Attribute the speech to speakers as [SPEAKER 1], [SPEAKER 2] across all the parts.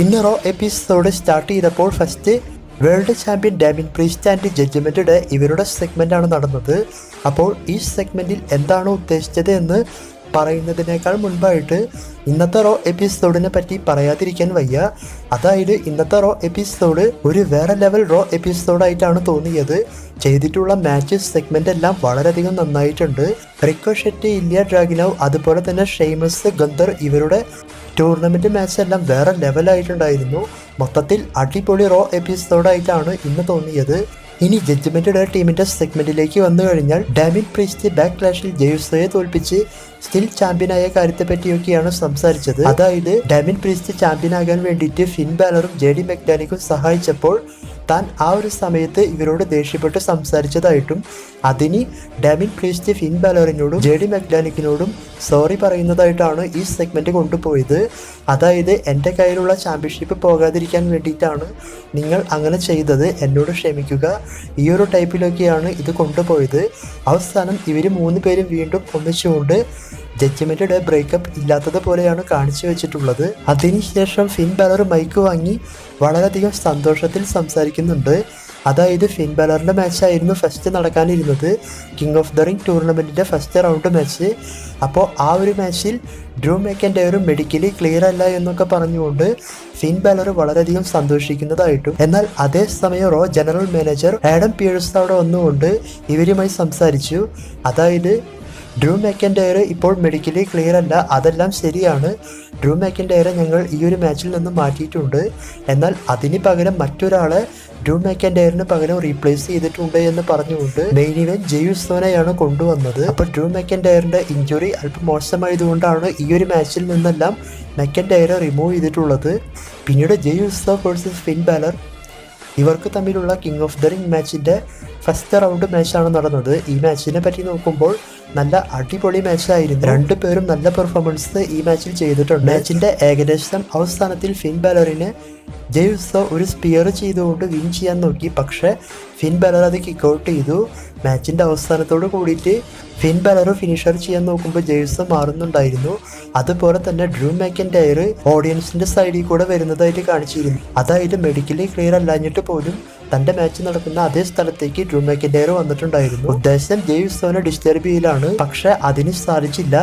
[SPEAKER 1] ഇന്ന് Raw episode start ചെയ്തപ്പോൾ first world champion Damian Priest and Judgment Day ഇവരുടെ segment ആണ് നടന്നത്. അപ്പോൾ ഈ സെഗ്മെന്റിൽ എന്താണ് ഉദ്ദേശിച്ചത് എന്ന് പറയുന്നതിനേക്കാൾ മുൻപായിട്ട് ഇന്നത്തെ റോ എപ്പിസോഡിനെ പറ്റി പറയാതിരിക്കാൻ വയ്യ. അതായത് ഇന്നത്തെ റോ എപ്പിസോഡ് ഒരു വേറെ ലെവൽ റോ എപ്പിസോഡായിട്ടാണ് തോന്നിയത്. ചെയ്തിട്ടുള്ള മാച്ച് സെഗ്മെന്റ് എല്ലാം വളരെയധികം നന്നായിട്ടുണ്ട്. റിക്കോഷെറ്റ്, ഇല്യ ഡ്രാഗിനോവ്, അതുപോലെ തന്നെ ഷെയ്മസ്, ഗന്ധർ ഇവരുടെ ടൂർണമെന്റ് മാച്ച് എല്ലാം വേറെ ലെവലായിട്ടുണ്ടായിരുന്നു. മൊത്തത്തിൽ അടിപൊളി റോ എപ്പിസോഡായിട്ടാണ് ഇന്ന് തോന്നിയത്. ഇനി ജഡ്ജ്മെന്റ് ഡേ ടീമിന്റെ സെഗ്മെന്റിലേക്ക് വന്നു കഴിഞ്ഞാൽ ഡാമിൻ പ്രീസ്റ്റ് ബാക്ക് ക്ലാഷിൽ ജെയുസോയെ തോൽപ്പിച്ച് സ്റ്റിൽ ചാമ്പ്യനായ കാര്യത്തെ പറ്റിയൊക്കെയാണ് സംസാരിച്ചത്. അതായത് ഡാമിൻ പ്രീസ്റ്റ് ചാമ്പ്യനാകാൻ വേണ്ടിയിട്ട് ഫിൻ ബാലറും JD മെക്ഡാനിക്കും സഹായിച്ചപ്പോൾ താൻ ആ ഒരു സമയത്ത് ഇവരോട് ദേഷ്യപ്പെട്ട് സംസാരിച്ചതായിട്ടും അതിന് ഡാമിൻ പ്രീസ്റ്റ് ഫിൻ ബാലറിനോടും JD മെക്ഡാനിക്കിനോടും സോറി പറയുന്നതായിട്ടാണ് ഈ സെഗ്മെന്റ് കൊണ്ടുപോയത്. അതായത് എൻ്റെ കയ്യിലുള്ള ചാമ്പ്യൻഷിപ്പ് പോകാതിരിക്കാൻ വേണ്ടിയിട്ടാണ് നിങ്ങൾ അങ്ങനെ ചെയ്തത്, എന്നോട് ക്ഷമിക്കുക, ഈ ഒരു ടൈപ്പിലൊക്കെയാണ് ഇത് കൊണ്ടുപോയത്. അവസാനം ഇവർ 3 പേരും വീണ്ടും ഒന്നിച്ചുകൊണ്ട് ജഡ്ജ്മെന്റ് ഡേ ബ്രേക്കപ്പ് ഇല്ലാത്തത് പോലെയാണ് കാണിച്ചു വെച്ചിട്ടുള്ളത്. അതിനുശേഷം ഫിൻ ബാലർ മൈക്ക് വാങ്ങി വളരെയധികം സന്തോഷത്തിൽ സംസാരിക്കുന്നുണ്ട്. അതായത് ഫിൻ ബാലറിൻ്റെ മാച്ചായിരുന്നു ഫസ്റ്റ് നടക്കാനിരുന്നത്, കിങ് ഓഫ് ദ റിംഗ് ടൂർണമെൻറ്റിൻ്റെ ഫസ്റ്റ് റൗണ്ട് മാച്ച്. അപ്പോൾ ആ ഒരു മാച്ചിൽ ഡ്രൂ മെക്കൻഡയറും മെഡിക്കലി ക്ലിയർ അല്ല എന്നൊക്കെ പറഞ്ഞുകൊണ്ട് ഫിൻ ബാലർ വളരെയധികം സന്തോഷിക്കുന്നതായിട്ടും, എന്നാൽ അതേസമയം Raw general manager Adam Pearce അവിടെ വന്നുകൊണ്ട് ഇവരുമായി സംസാരിച്ചു. അതായത് ഡ്രൂ മെക്കൻഡയർ ഇപ്പോൾ മെഡിക്കലി ക്ലിയർ അല്ല, അതെല്ലാം ശരിയാണ്. ഡ്രൂ മെക്കൻഡയറെ ഞങ്ങൾ ഈ ഒരു മാച്ചിൽ നിന്ന് മാറ്റിയിട്ടുണ്ട്, എന്നാൽ അതിന് പകരം മറ്റൊരാളെ ഡ്രൂ മെക്കൻഡയറിന് പകരം റീപ്ലേസ് ചെയ്തിട്ടുണ്ട് എന്ന് പറഞ്ഞുകൊണ്ട് മെയിൻ ഇവന്റ് ജെയുസോനെയാണ് കൊണ്ടുവന്നത്. അപ്പോൾ ഡ്രൂ മെക്കൻഡയറിന്റെ ഇഞ്ചുറി അല്പം മോശമായതുകൊണ്ടാണ് ഈ ഒരു മാച്ചിൽ നിന്നെല്ലാം മെക്കൻഡയറെ റിമൂവ് ചെയ്തിട്ടുള്ളത്. പിന്നീട് ജെയുസോ വേഴ്സസ് ഫിൻ ബാലർ ഇവർക്ക് തമ്മിലുള്ള കിങ് ഓഫ് ദ റിംഗ് മാച്ചിൻ്റെ ഫസ്റ്റ് റൗണ്ട് മാച്ചാണ് നടന്നത്. ഈ മാച്ചിനെ പറ്റി നോക്കുമ്പോൾ നല്ല അടിപൊളി മാച്ചായിരുന്നു. 2 പേരും നല്ല പെർഫോമൻസ് ഈ മാച്ചിൽ ചെയ്തിട്ടുണ്ട്. മാച്ചിൻ്റെ ഏകദേശം അവസാനത്തിൽ ഫിൻ ബാലറിന് ജെയുസോ ഒരു സ്പിയർ ചെയ്തുകൊണ്ട് വിൻ ചെയ്യാൻ നോക്കി, പക്ഷേ ഫിൻ ബാലർ അത് കിക്ക് ഔട്ട് ചെയ്തു. മാച്ചിൻ്റെ അവസാനത്തോട് കൂടിയിട്ട് ഫിൻ ബാലർ ഫിനിഷർ ചെയ്യാൻ നോക്കുമ്പോൾ ജെയുസോ മാറുന്നുണ്ടായിരുന്നു. അതുപോലെ തന്നെ ഡ്രൂ മെക്കൻഡയർ ഓഡിയൻസിൻ്റെ സൈഡിൽ കൂടെ വരുന്നതായിട്ട് കാണിച്ചിരുന്നു. അതായത് മെഡിക്കലി ക്ലിയർ അല്ലാഞ്ഞിട്ട് പോലും തൻ്റെ മാച്ച് നടക്കുന്ന അതേ സ്ഥലത്തേക്ക് ഡ്രൂ മെക്കൻഡയർ വന്നിട്ടുണ്ടായിരുന്നു. ഉദ്ദേശം ജെയുസോനെ ഡിസ്റ്റർബ് ചെയ്യലാണ്, പക്ഷെ അതിന് സാധിച്ചില്ല.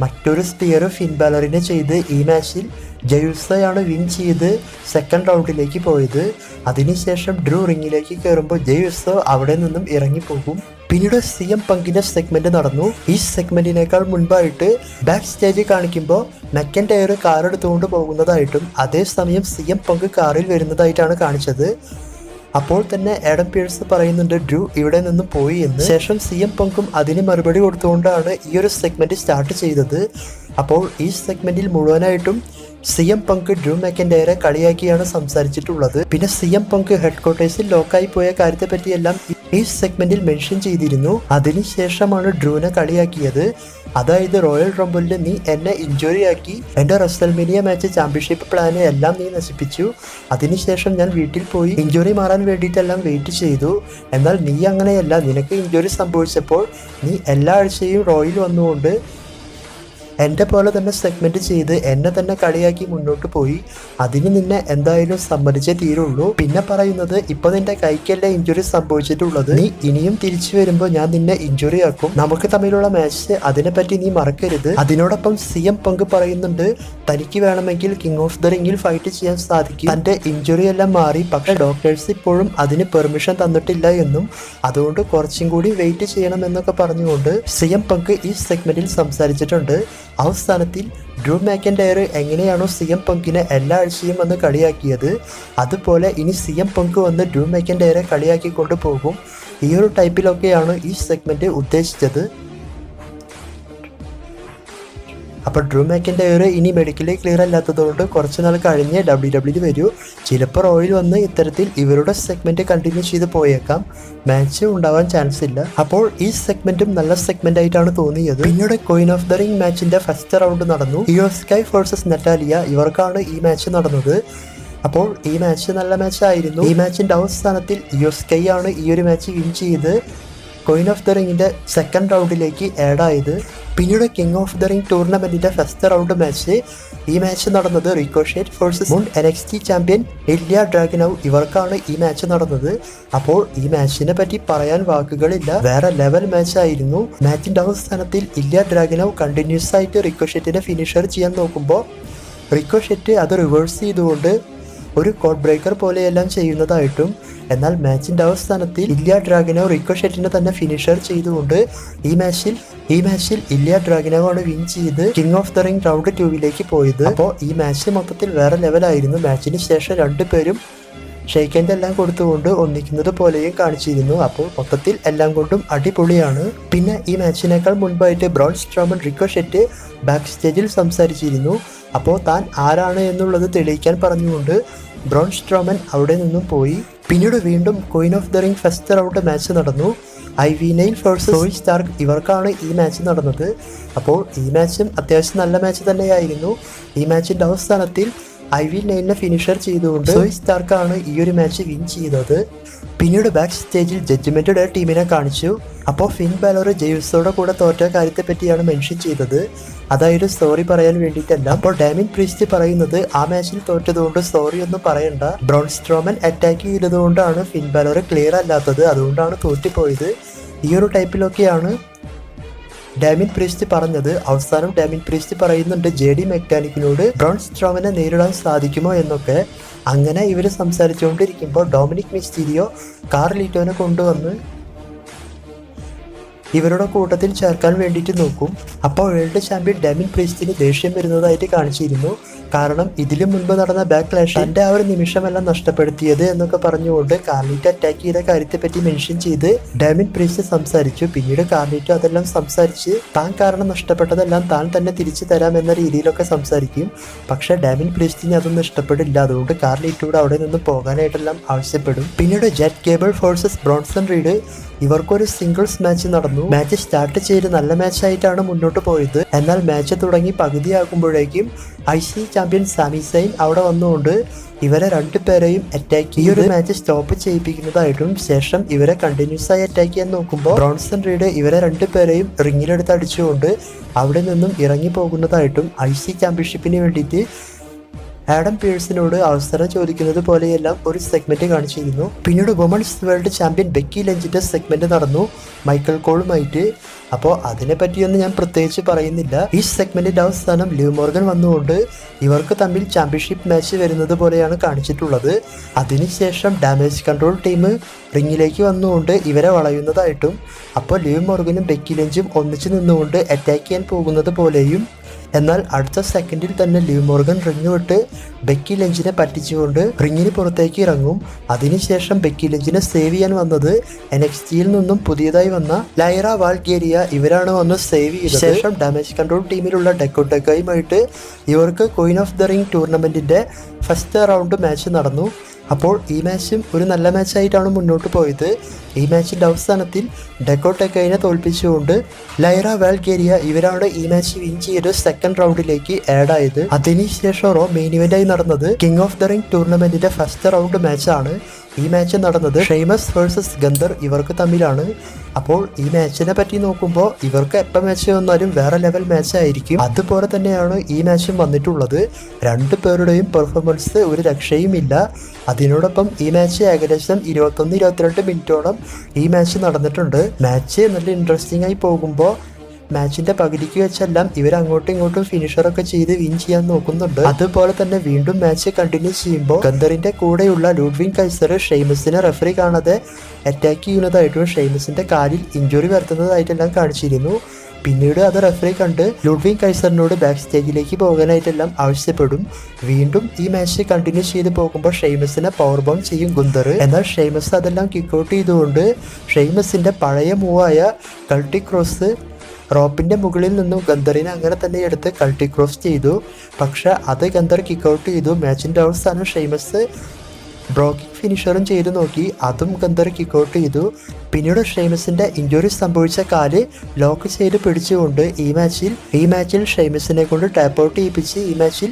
[SPEAKER 1] മറ്റൊരു സ്പിയർ ഫിൻ ബാലറിനെ ചെയ്ത് ഈ മാച്ചിൽ ജെയുസോയാണ് വിൻ ചെയ്ത് സെക്കൻഡ് റൗണ്ടിലേക്ക് പോയത്. അതിനുശേഷം ഡ്രൂ റിങ്ങിലേക്ക് കയറുമ്പോൾ ജെയുസോ അവിടെ നിന്നും ഇറങ്ങിപ്പോകും. പിന്നീട് CM പങ്കിന്റെ സെഗ്മെന്റ് നടന്നു. ഈ സെഗ്മെന്റിനേക്കാൾ മുൻപായിട്ട് ബാക്ക് സ്റ്റേജ് കാണിക്കുമ്പോൾ മെക്കൻഡയർ കാർ എടുത്തുകൊണ്ട് പോകുന്നതായിട്ടും അതേസമയം CM പങ്ക് കാറിൽ വരുന്നതായിട്ടാണ് കാണിച്ചത്. അപ്പോൾ തന്നെ ആഡം പിയേഴ്സ് പറയുന്നുണ്ട് ഡ്രൂ ഇവിടെ നിന്ന് പോയി എന്ന്. ശേഷം CM പങ്കും അതിന് മറുപടി കൊടുത്തുകൊണ്ടാണ് ഈ ഒരു സെഗ്മെന്റ് സ്റ്റാർട്ട് ചെയ്തത്. അപ്പോൾ ഈ സെഗ്മെന്റിൽ മുഴുവനായിട്ടും CM പങ്ക് ഡ്രൂ മെക്കൻഡയറെ കളിയാക്കിയാണ് സംസാരിച്ചിട്ടുള്ളത്. പിന്നെ CM പങ്ക് ഹെഡ് ക്വാർട്ടേഴ്സിൽ ലോക്കായി പോയ കാര്യത്തെ പറ്റിയെല്ലാം ഈ സെഗ്മെന്റിൽ മെൻഷൻ ചെയ്തിരുന്നു. അതിനുശേഷമാണ് ഡ്രൂനെ കളിയാക്കിയത്. അതായത് റോയൽ റംബിളിൽ നീ എന്നെ ഇഞ്ചുറി ആക്കി, എൻ്റെ റെസൽമേനിയ മാച്ച് ചാമ്പ്യൻഷിപ്പ് പ്ലാനെ എല്ലാം നീ നശിപ്പിച്ചു. അതിനുശേഷം ഞാൻ വീട്ടിൽ പോയി ഇഞ്ചുറി മാറാൻ വേണ്ടിയിട്ടെല്ലാം വെയിറ്റ് ചെയ്തു. എന്നാൽ നീ അങ്ങനെയല്ല, നിനക്ക് ഇഞ്ചുറി സംഭവിച്ചപ്പോൾ നീ എല്ലാ ആഴ്ചയും റോയിൽ വന്നുകൊണ്ട് എൻ്റെ പോലെ തന്നെ സെഗ്മെന്റ് ചെയ്ത് എന്നെ തന്നെ കളിയാക്കി മുന്നോട്ട് പോയി. അതിന് നിന്നെ എന്തായാലും സമ്മതിച്ചേ തീരുള്ളൂ. പിന്നെ പറയുന്നത് ഇപ്പോൾ നിന്റെ കൈക്കല്ലേ ഇഞ്ചുറി സംഭവിച്ചിട്ടുള്ളത്, നീ ഇനിയും തിരിച്ചു വരുമ്പോൾ ഞാൻ നിന്നെ ഇഞ്ചുറി ആക്കും, നമുക്ക് തമ്മിലുള്ള മാച്ച് അതിനെപ്പറ്റി നീ മറക്കരുത്. അതിനോടൊപ്പം CM പങ്ക് പറയുന്നുണ്ട് തനിക്ക് വേണമെങ്കിൽ കിങ് ഓഫ് ദ റിംഗിൽ ഫൈറ്റ് ചെയ്യാൻ സാധിക്കും, തൻ്റെ ഇഞ്ചുറി എല്ലാം മാറി, പക്ഷേ ഡോക്ടേഴ്സ് ഇപ്പോഴും അതിന് പെർമിഷൻ തന്നിട്ടില്ല എന്നും അതുകൊണ്ട് കുറച്ചും കൂടി വെയിറ്റ് ചെയ്യണമെന്നൊക്കെ പറഞ്ഞുകൊണ്ട് CM പങ്ക് ഈ സെഗ്മെന്റിൽ സംസാരിച്ചിട്ടുണ്ട്. അവസാനത്തിൽ ഡ്രൂ മെക്കൻഡയർ എങ്ങനെയാണോ CM പങ്കിനെ എല്ലാ ആഴ്ചയും വന്ന് കളിയാക്കിയത്, അതുപോലെ ഇനി CM പങ്ക് വന്ന് ഡ്രൂ മെക്കൻഡയറെ കളിയാക്കിക്കൊണ്ട് പോകും. ഈ ഒരു ടൈപ്പിലൊക്കെയാണ് ഈ സെഗ്മെന്റ് ഉദ്ദേശിച്ചത്. അപ്പോൾ ഡ്രൂ മെക്കൻഡയർ ഇനി മെഡിക്കലി ക്ലിയർ അല്ലാത്തതുകൊണ്ട് കുറച്ച് നാൾ കഴിഞ്ഞ് WWE വരൂ. ചിലപ്പോൾ റോയിൽ വന്ന് ഇത്തരത്തിൽ ഇവരുടെ സെഗ്മെന്റ് കണ്ടിന്യൂ ചെയ്ത് പോയേക്കാം, മാച്ച് ഉണ്ടാവാൻ ചാൻസ് ഇല്ല. അപ്പോൾ ഈ സെഗ്മെന്റും നല്ല സെഗ്മെന്റ് ആയിട്ടാണ് തോന്നിയത്. പിന്നീട് ക്വീൻ ഓഫ് ദ റിംഗ് മാച്ചിന്റെ ഫസ്റ്റ് റൗണ്ട് നടന്നു. ഇയോ സ്കൈ വേഴ്സസ് നറ്റാലിയ, ഇവർക്കാണ് ഈ മാച്ച് നടന്നത്. അപ്പോൾ ഈ മാച്ച് നല്ല മാച്ചായിരുന്നു. ഈ മാച്ചിന്റെ അവസാനത്തിൽ ഇയോ സ്കൈ ആണ് ഈ ഒരു മാച്ച് വിൻ ചെയ്ത് ക്വീൻ ഓഫ് ദ റിംഗിന്റെ സെക്കൻഡ് റൗണ്ടിലേക്ക് ആഡ് ആയത്. പിന്നീട് കിങ് ഓഫ് ദ റിംഗ് ടൂർണമെന്റിന്റെ ഫസ്റ്റ് റൗണ്ട് മാച്ച്. ഈ മാച്ച് നടന്നത് റിക്കോഷെറ്റ് വേഴ്സസ് മുൻ NXT ചാമ്പ്യൻ ഇല്യ ഡ്രാഗനോവ്. ഇവർക്കാണ് ഈ മാച്ച് നടന്നത്. അപ്പോൾ ഈ മാച്ചിനെ പറ്റി പറയാൻ വാക്കുകളില്ല, വേറെ ലെവൽ മാച്ച് ആയിരുന്നു. മാച്ചിന്റെ അവസാനത്തിൽ ഇല്യ ഡ്രാഗനോവ് കണ്ടിന്യൂസ് ആയിട്ട് റിക്കോഷെറ്റിനെ ഫിനിഷർ ചെയ്യാൻ നോക്കുമ്പോൾ റിക്കോഷെറ്റ് അത് റിവേഴ്സ് ചെയ്തുകൊണ്ട് ഒരു കോഡ് ബ്രേക്കർ പോലെയെല്ലാം ചെയ്യുന്നതായിട്ടും, എന്നാൽ മാച്ചിന്റെ അവസാനത്തിൽ ഇല്യ ഡ്രാഗനോവ് റിക്കോഷെറ്റിനെ തന്നെ ഫിനിഷർ ചെയ്തുകൊണ്ട് ഈ മാച്ചിൽ ഇല്യ ഡ്രാഗനോവാണ് വിൻ ചെയ്ത് King of the ring round 2 പോയത്. അപ്പോൾ ഈ മാച്ച് മൊത്തത്തിൽ വേറെ ലെവലായിരുന്നു. മാച്ചിന് ശേഷം രണ്ടുപേരും ഷെയ്ക്ക് ഹാൻഡ് എല്ലാം കൊടുത്തുകൊണ്ട് ഒന്നിക്കുന്നത് പോലെയും കാണിച്ചിരുന്നു. അപ്പോൾ മൊത്തത്തിൽ എല്ലാം കൊണ്ടും അടിപൊളിയാണ്. പിന്നെ ഈ മാച്ചിനേക്കാൾ മുൻപായിട്ട് ബ്രോൺ സ്ട്രോമൻ റിക്കോഷെറ്റ് ബാക്ക് സ്റ്റേജിൽ സംസാരിച്ചിരുന്നു. അപ്പോൾ താൻ ആരാണ് എന്നുള്ളത് തെളിയിക്കാൻ പറഞ്ഞുകൊണ്ട് ബ്രോൺ സ്ട്രോമൻ അവിടെ നിന്നും പോയി. പിന്നീട് വീണ്ടും Queen of the ring first round match നടന്നു. ഐവി നെയിൽ വേഴ്സസ് സോയി സ്റ്റാർക്ക്. ഇവർക്കാണ് ഈ മാച്ച് നടന്നത്. അപ്പോൾ ഈ മാച്ചും അത്യാവശ്യം നല്ല മാച്ച് തന്നെയായിരുന്നു. ഈ മാച്ചിന്റെ അവസാനത്തിൽ ഐവി നെയിലിനെ ഫിനിഷർ ചെയ്തുകൊണ്ട് സോയി സ്റ്റാർക്കാണ് ഈ ഒരു മാച്ച് വിൻ ചെയ്തത്. പിന്നീട് ബാക്ക് സ്റ്റേജിൽ ജഡ്ജ്മെന്റ് ഡേ ടീമിനെ കാണിച്ചു. അപ്പോൾ ഫിൻ ബാലർ ജെയ്സോടെ കൂടെ തോറ്റ കാര്യത്തെ പറ്റിയാണ് മെൻഷൻ ചെയ്തത്. അതായത് സോറി പറയാൻ വേണ്ടിയിട്ടല്ല. അപ്പോൾ ഡാമിൻ പ്രീസ്റ്റ് പറയുന്നത് ആ മാച്ചിൽ തോറ്റതുകൊണ്ട് സോറി ഒന്നും പറയണ്ട, ബ്രോൺ സ്ട്രോമൻ അറ്റാക്ക് ചെയ്തതുകൊണ്ടാണ് ഫിൻ ബാലർ ക്ലിയർ അല്ലാത്തത്, അതുകൊണ്ടാണ് തോറ്റുപോയത്. ഈ ഒരു ടൈപ്പിലൊക്കെയാണ് ഡാമിൻ പ്രീസ്റ്റ് പറഞ്ഞത്. അവസാനം ഡാമിൻ പ്രീസ്റ്റ് പറയുന്നുണ്ട് JD മെക്കാനിക്കിനോട് ബ്രോൺ സ്ട്രോമനെ നേരിടാൻ സാധിക്കുമോ എന്നൊക്കെ. അങ്ങനെ ഇവർ സംസാരിച്ചുകൊണ്ടിരിക്കുമ്പോൾ ഡൊമിനിക് മിസ്റ്റീരിയോ കാർലിറ്റോനെ കൊണ്ടുവന്ന് ഇവരുടെ കൂട്ടത്തിൽ ചേർക്കാൻ വേണ്ടിയിട്ട് നോക്കും. അപ്പോൾ വേൾഡ് ചാമ്പ്യൻ ഡാമിൻ പ്രീസ്റ്റിന് ദേഷ്യം വരുന്നതായിട്ട് കാണിച്ചിരുന്നു. കാരണം ഇതിനു മുൻപ് നടന്ന ബാക്ക്ലാഷ് തൻ്റെ ആ ഒരു നിമിഷമെല്ലാം നഷ്ടപ്പെടുത്തിയത് എന്നൊക്കെ പറഞ്ഞുകൊണ്ട് കാർലിറ്റോ അറ്റാക്ക് ചെയ്ത കാര്യത്തെപ്പറ്റി മെൻഷൻ ചെയ്ത് ഡാമിൻ പ്രീസ്റ്റ് സംസാരിച്ചു. പിന്നീട് കാർലിറ്റോ അതെല്ലാം സംസാരിച്ച് താൻ കാരണം നഷ്ടപ്പെട്ടതെല്ലാം താൻ തന്നെ തിരിച്ചു തരാമെന്ന രീതിയിലൊക്കെ സംസാരിക്കും. പക്ഷെ ഡാമിൻ പ്രീസ്റ്റിന് അതൊന്നും ഇഷ്ടപ്പെടില്ല. അതുകൊണ്ട് കാർലിറ്റോട് അവിടെ നിന്ന് പോകാനായിട്ടെല്ലാം ആവശ്യപ്പെടും. പിന്നീട് jet cable versus Bronson read. ഇവർക്കൊരു സിംഗിൾസ് മാച്ച് നടന്നു. മാച്ച് സ്റ്റാർട്ട് ചെയ്ത് നല്ല മാച്ചായിട്ടാണ് മുന്നോട്ട് പോയത്. എന്നാൽ മാച്ച് തുടങ്ങി പകുതിയാകുമ്പോഴേക്കും IC ചാമ്പ്യൻ സാമി സൈൻ അവിടെ വന്നുകൊണ്ട് ഇവരെ രണ്ടുപേരെയും അറ്റാക്ക് ഈ ഒരു മാച്ച് സ്റ്റോപ്പ് ചെയ്യിപ്പിക്കുന്നതായിട്ടും ശേഷം ഇവരെ കണ്ടിന്യൂസ് ആയി അറ്റാക്ക് ചെയ്യാൻ നോക്കുമ്പോൾ ബ്രോൺസൺ റീഡ് ഇവരെ രണ്ടുപേരെയും റിങ്ങിലെടുത്ത് അടിച്ചുകൊണ്ട് അവിടെ നിന്നും ഇറങ്ങി പോകുന്നതായിട്ടും IC ചാമ്പ്യൻഷിപ്പിന് വേണ്ടിയിട്ട് ആഡം പിയേഴ്സിനോട് അവസരം ചോദിക്കുന്നത് പോലെയെല്ലാം ഒരു സെഗ്മെന്റ് കാണിച്ചിരുന്നു. പിന്നീട് വുമൺസ് വേൾഡ് ചാമ്പ്യൻ ബെക്കി ലഞ്ചിന്റെ സെഗ്മെന്റ് നടന്നു മൈക്കൽ കോളുമായിട്ട്. അപ്പോൾ അതിനെപ്പറ്റിയൊന്നും ഞാൻ പ്രത്യേകിച്ച് പറയുന്നില്ല. ഈ സെഗ്മെന്റിന്റെ അവസാനം ലിവ് മോർഗൻ വന്നുകൊണ്ട് ഇവർക്ക് തമ്മിൽ ചാമ്പ്യൻഷിപ്പ് മാച്ച് വരുന്നത് പോലെയാണ് കാണിച്ചിട്ടുള്ളത്. അതിനുശേഷം ഡാമേജ് കൺട്രോൾ ടീം റിങ്ങിലേക്ക് വന്നുകൊണ്ട് ഇവരെ വളയുന്നതായിട്ടും അപ്പോൾ ലിവ് മോർഗനും ബെക്കി ലഞ്ചും ഒന്നിച്ചു നിന്നുകൊണ്ട് അറ്റാക്ക് ചെയ്യാൻ പോകുന്നത് പോലെയും, എന്നാൽ അടുത്ത സെക്കൻഡിൽ തന്നെ ലിവ് മോർഗൻ റിങ് വിട്ട് ബെക്കി ലഞ്ചിനെ പറ്റിച്ചുകൊണ്ട് റിങ്ങിന് പുറത്തേക്ക് ഇറങ്ങും. അതിനുശേഷം ബെക്കി ലഞ്ചിനെ സേവ് ചെയ്യാൻ വന്നത് NXTയിൽ നിന്നും പുതിയതായി വന്ന ലൈറ വാൾഗേരിയ. ഇവരാണ് വന്ന് സേവ് ചെയ്തത്. ശേഷം ഡാമേജ് കൺട്രോൾ ടീമിലുള്ള ഡെക്കോട്ടക്കയുമായിട്ട് ഇവർക്ക് ക്വീൻ ഓഫ് ദ റിംഗ് ടൂർണമെന്റിന്റെ ഫസ്റ്റ് റൗണ്ട് മാച്ച് നടന്നു. അപ്പോൾ ഈ മാച്ചും ഒരു നല്ല മാച്ചായിട്ടാണ് മുന്നോട്ട് പോയത്. ഈ മാച്ചിൻ്റെ അവസാനത്തിൽ ഡെക്കോട്ടക്കയിനെ തോൽപ്പിച്ചുകൊണ്ട് ലൈറ വാൽഗേരിയ ഇവരാണ് ഈ മാച്ച് വിൻ ചെയ്ത് സെക്കൻഡ് റൗണ്ടിലേക്ക് ആഡ് ആയത്. അതിനുശേഷം മെയിൻ ഇവന്റായി നടന്നത് കിങ് ഓഫ് ദ റിംഗ് ടൂർണമെന്റിന്റെ ഫസ്റ്റ് റൗണ്ട് മാച്ചാണ്. ഈ മാച്ച് നടന്നത് ഷെയ്മസ് വേഴ്സസ് ഗന്ധർ ഇവർക്ക് തമ്മിലാണ്. അപ്പോൾ ഈ മാച്ചിനെ പറ്റി നോക്കുമ്പോൾ ഇവർക്ക് എപ്പോൾ മാച്ച് വന്നാലും വേറെ ലെവൽ മാച്ച് ആയിരിക്കും. അതുപോലെ തന്നെയാണ് ഈ മാച്ചും വന്നിട്ടുള്ളത്. രണ്ടു പേരുടെയും പെർഫോമൻസ് ഒരു രക്ഷയുമില്ല. അതിനോടൊപ്പം ഈ മാച്ച് ഏകദേശം 21-22 മിനിറ്റോളം ഈ മാച്ച് നടന്നിട്ടുണ്ട്. മാച്ച് നല്ല ഇൻട്രസ്റ്റിംഗ് ആയി പോകുമ്പോൾ മാച്ചിന്റെ പകുതിക്ക് വെച്ചെല്ലാം ഇവർ അങ്ങോട്ടും ഇങ്ങോട്ടും ഫിനിഷറൊക്കെ ചെയ്ത് വിൻ ചെയ്യാൻ നോക്കുന്നുണ്ട്. അതുപോലെ തന്നെ വീണ്ടും മാച്ച് കണ്ടിന്യൂ ചെയ്യുമ്പോൾ ഗന്ധറിന്റെ കൂടെയുള്ള ലൂഡ്വിൻ കൈസർ ഷെയ്മസിനെ റെഫറി കാണാതെ അറ്റാക്ക് ചെയ്യുന്നതായിട്ടും ഷെയ്മസിന്റെ കാലിൽ ഇഞ്ചുറി വരുത്തുന്നതായിട്ടെല്ലാം കാണിച്ചിരുന്നു. പിന്നീട് അത് റെഫറി കണ്ട് ലൂഡ്വിൻ കൈസറിനോട് ബാക്ക് സ്റ്റേജിലേക്ക് പോകാനായിട്ടെല്ലാം ആവശ്യപ്പെടും. വീണ്ടും ഈ മാച്ച് കണ്ടിന്യൂ ചെയ്ത് പോകുമ്പോൾ ഷെയ്മസിനെ പവർ ബോം ചെയ്യും ഗുന്തർ. എന്നാൽ ഷെയ്മസ് അതെല്ലാം കിക്കൗട്ട് ചെയ്തുകൊണ്ട് ഷെയ്മസിന്റെ പഴയ മൂവായ കൾട്ടി ക്രോസ് റോപ്പിന്റെ മുകളിൽ നിന്നും ഗന്ധറിനെ അങ്ങനെ തന്നെ എടുത്ത് കൾട്ടി ക്രോസ് ചെയ്തു. പക്ഷെ അത് ഗന്ധർ കിക്കൗട്ട് ചെയ്തു. മാച്ചിന്റെ അവസാനം ഷെയ്മസ് ബ്രോക്കിംഗ് ഫിനിഷറും ചെയ്തു നോക്കി, അതും ഗന്ധർ കിക്കൗട്ട് ചെയ്തു. പിന്നീട് ഷെയ്മസിന്റെ ഇഞ്ചുറി സംഭവിച്ച കാല് ലോക്ക് ചെയ്ത് പിടിച്ചുകൊണ്ട് ഈ മാച്ചിൽ ഷെയ്മസിനെ കൊണ്ട് ടാപ്പ് ഔട്ട് ചെയ്യിപ്പിച്ച് ഈ മാച്ചിൽ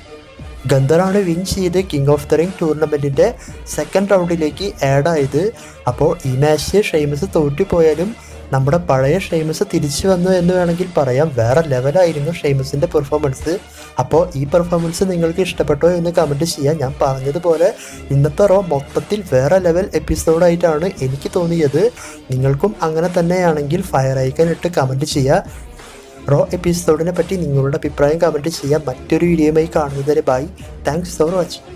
[SPEAKER 1] ഗന്ധറാണ് വിൻ ചെയ്ത് കിങ് ഓഫ് ദ റിംഗ് ടൂർണമെന്റിന്റെ സെക്കൻഡ് റൗണ്ടിലേക്ക് ആഡ് ആയത്. അപ്പോൾ ഈ മാച്ച് ഷെയ്മസ് തോറ്റുപോയാലും നമ്മുടെ പഴയ ഷെയ്മസ് തിരിച്ചു വന്നു എന്ന് വേണമെങ്കിൽ പറയാം. വേറെ ലെവലായിരുന്നു ഷെയ്മസിൻ്റെ പെർഫോമൻസ്. അപ്പോൾ ഈ പെർഫോമൻസ് നിങ്ങൾക്ക് ഇഷ്ടപ്പെട്ടോ എന്ന് കമൻറ്റ് ചെയ്യാം. ഞാൻ പറഞ്ഞതുപോലെ ഇന്നത്തെ റോ മൊത്തത്തിൽ വേറെ ലെവൽ എപ്പിസോഡായിട്ടാണ് എനിക്ക് തോന്നിയത്. നിങ്ങൾക്കും അങ്ങനെ തന്നെയാണെങ്കിൽ ഫയർ ഐക്കൺ ഇട്ട് കമൻറ്റ് ചെയ്യുക. റോ എപ്പിസോഡിനെ പറ്റി നിങ്ങളുടെ അഭിപ്രായം കമൻറ്റ് ചെയ്യാം. മറ്റൊരു വീഡിയോയുമായി കാണുന്നതുവരെ ബൈ. Thanks for watching.